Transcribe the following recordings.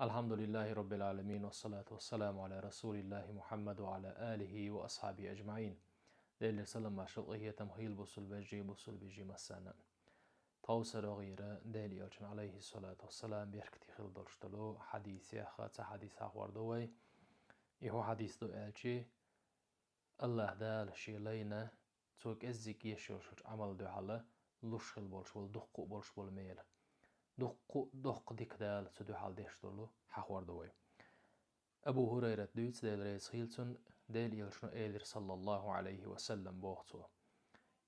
الحمد لله رب العالمين والصلاة والسلام على رسول الله محمد وعلى آله وأصحابه أجمعين. ديل سلام ما شرطه تمهيل بصل بيجي مسانا. توسر غيره ديل يلشن عليه الصلاة والسلام بيركتي خل درشتلو حديث يخات حديث أخوردوي. يهو حديث دو ألشي الله دال شي لينا توك إزيك يشوش عمل دو حلا لشخل بولش بول دقو بولش بول ميل. دق ديك دال سدو حال ديشتلو حخوردوي. أبو هريرة دويت ديل ريس خيلتون ديل يلشنو إيلر صلى الله عليه وسلم بوغتو.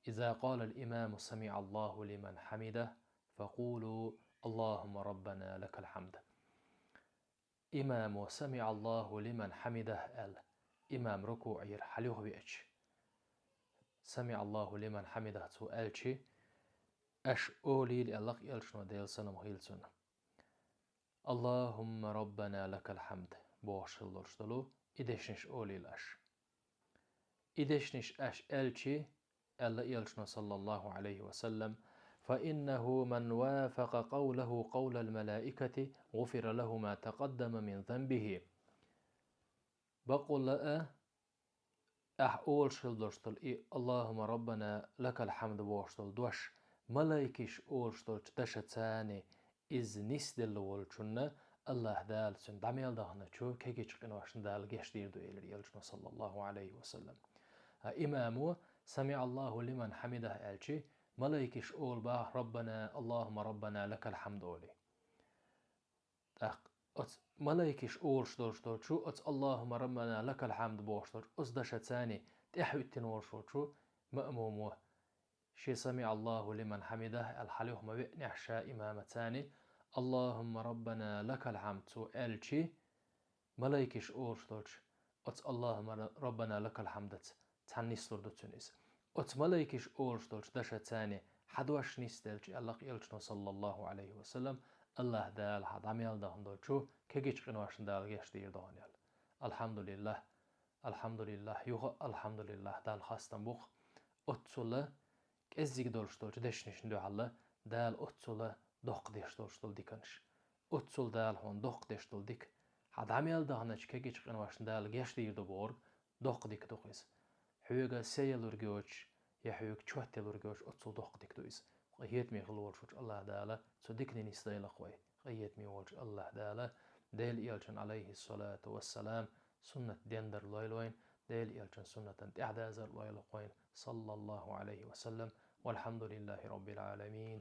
إذا قال الإمام سمع الله لمن حمده فقولوا اللهم ربنا لك الحمد. إمام سمع الله لمن حمده إمام ركوعير حليوه بيأتش سمع الله لمن حمده تو ألشي أش أولي لألق يلشنو ديل سنم خيلتون اللهم ربنا لك الحمد بوشلورشتلو إدشنش أولي الأش إدشنش أش ألشي ألا يلشنو صلى الله عليه وسلم فإنه من وافق قوله قول الملائكة غفر له ما تقدم من ذنبه. بقول لأ أول شلدرشتل اللهم ربنا لك الحمد بوشتل دوش ملايكش أولشتل دشتاني إز نسدل والشنة الله دال سن دميل دهنا شو كيجيش قنواشن دال جيش ديردو إلى يلشنو صلى الله عليه وسلم. إمامو سمع الله لمن حمده ألشي ملايكش أول باه ربنا اللهم ربنا لك الحمد أولي. ملايكش أول شدور شو اللهم ربنا لك الحمد بوشتر أصدشتاني تحوي التنور شو مأمومو شي سمع الله لمن حمده الحليه ما بنحشا إمامتاني اللهم ربنا لك الحمد تو ألشي ملايكش أول شدور اللهم ربنا لك الحمد تنسلر دو تونس ملايكش أول شدور دشتاني حدوش نستلج الله يلشنو صلى الله عليه وسلم الله دال حد عميل دهن شو كيجيش قنواشن دال جيش دير دهنيال الحمد لله يوغ الحمد لله دال خاستن بوخ أتسولا كأزيك دولشتول دشنش ندو حلا دال أتسولا دوق ديشتول ديكنش أتسول دال هون دوق ديشتول ديك حد عميل دهنش كيجيش قنواشن دال جيش دير دو بورغ دوق ديك دوخيس حيوغا سيالور جوش يحيوغ تشوهتلور جوش أتسول دوق ديك دويس قيت مي غلور شوش الله دالا سو ديكني نستيل قوي قيت مي ولش الله دالا ديل يلشن عليه الصلاة والسلام سنة ديندر لويلوين ديل يلشن سنة إعدازر لويلوين صلى الله عليه وسلم والحمد لله رب العالمين.